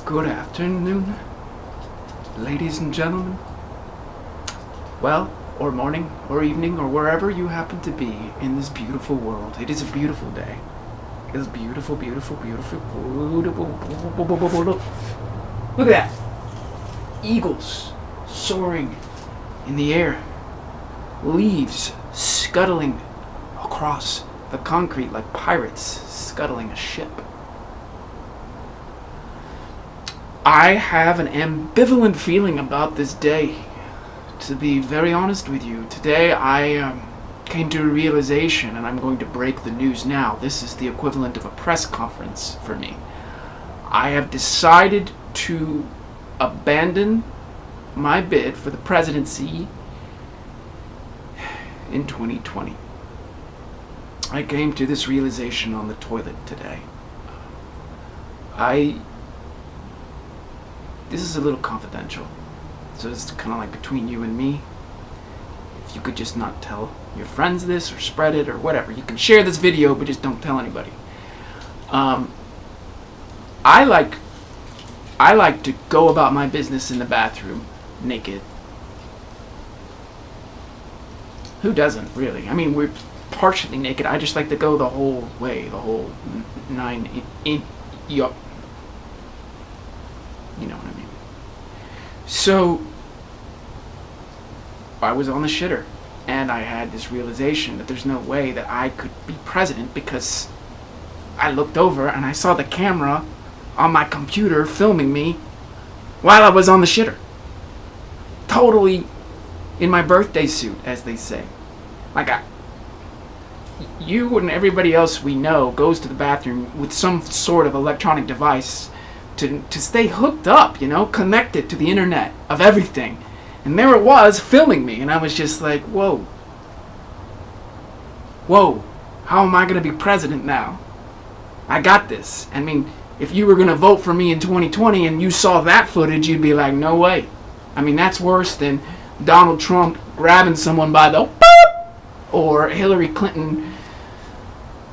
Good afternoon, ladies and gentlemen. Well, or morning, or evening, or wherever you happen to be in this beautiful world. It is a beautiful day. It is beautiful, beautiful, beautiful, beautiful. Look at that. Eagles soaring in the air. Leaves scuttling across the concrete like pirates scuttling a ship. I have an ambivalent feeling about this day. To be very honest with you, today I came to a realization, and I'm going to break the news now. This is the equivalent of a press conference for me. I have decided to abandon my bid for the presidency in 2020. I came to this realization on the toilet today. This is a little confidential, so it's kind of like between you and me. If you could just not tell your friends this or spread it or whatever. You can share this video, but just don't tell anybody. I like to go about my business in the bathroom naked. Who doesn't, really? I mean, we're partially naked. I just like to go the whole way, the whole 9 in yup. You know what I mean. So I was on the shitter, and I had this realization that there's no way that I could be president, because I looked over and I saw the camera on my computer filming me while I was on the shitter. Totally in my birthday suit, as they say. Like, you and everybody else we know goes to the bathroom with some sort of electronic device to stay hooked up, you know, connected to the internet of everything. And there it was, filming me, and I was just like, whoa, how am I going to be president now? I got this. I mean, if you were going to vote for me in 2020 and you saw that footage, you'd be like, no way. I mean, that's worse than Donald Trump grabbing someone by the boop, or Hillary Clinton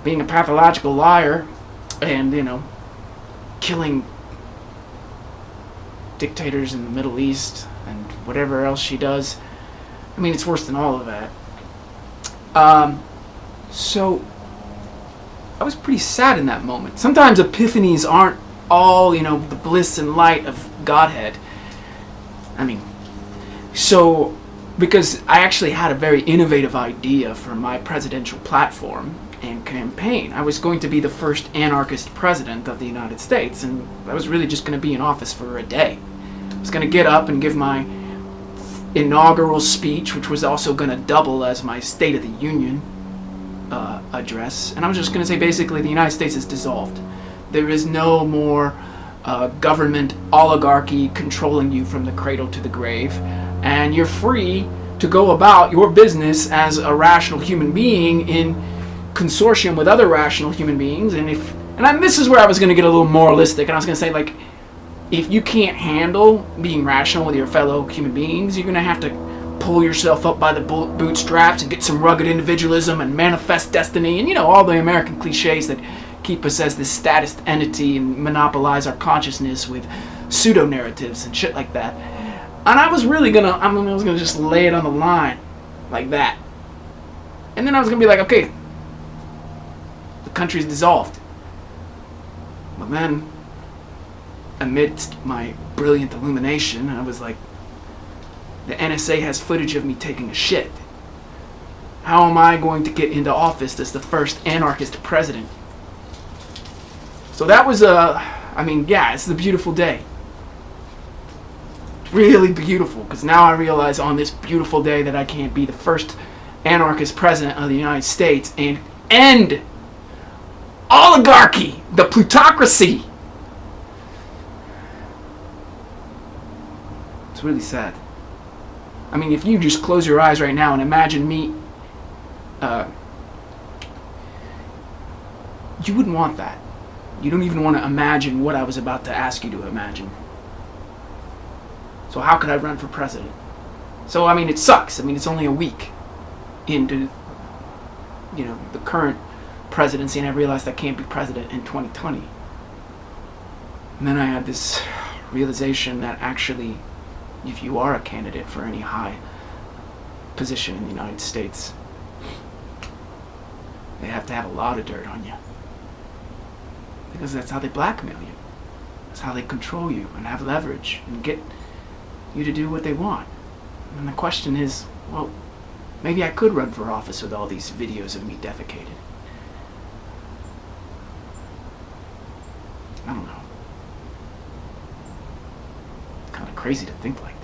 being a pathological liar and, you know, killing dictators in the Middle East and whatever else she does. I mean, it's worse than all of that. So I was pretty sad in that moment. Sometimes epiphanies aren't all, you know, the bliss and light of Godhead. I mean, so because I actually had a very innovative idea for my presidential platform and campaign. I was going to be the first anarchist president of the United States, and I was really just going to be in office for a day. I was going to get up and give my inaugural speech, which was also going to double as my State of the Union address, and I was just going to say basically the United States is dissolved. There is no more government oligarchy controlling you from the cradle to the grave, and you're free to go about your business as a rational human being in consortium with other rational human beings. And this is where I was going to get a little moralistic, and I was going to say, like, if you can't handle being rational with your fellow human beings, you're going to have to pull yourself up by the bootstraps and get some rugged individualism and manifest destiny, and, you know, all the American cliches that keep us as this statist entity and monopolize our consciousness with pseudo narratives and shit like that. And I was really gonna, I was gonna just lay it on the line like that, and then I was gonna be like, okay, the country's dissolved. But then, amidst my brilliant illumination, I was like, the NSA has footage of me taking a shit. How am I going to get into office as the first anarchist president? So that was it's a beautiful day. Really beautiful, because now I realize on this beautiful day that I can't be the first anarchist president of the United States and end oligarchy, the plutocracy. It's really sad. I mean, if you just close your eyes right now and imagine me, you wouldn't want that. You don't even want to imagine what I was about to ask you to imagine. So how could I run for president? So, I mean, it sucks. I mean, it's only a week into, you know, the current presidency, and I realized I can't be president in 2020. And then I had this realization that actually, if you are a candidate for any high position in the United States, they have to have a lot of dirt on you. Because that's how they blackmail you. That's how they control you and have leverage and get you to do what they want. And the question is, well, maybe I could run for office with all these videos of me defecated. I don't know. Kind of crazy to think like that.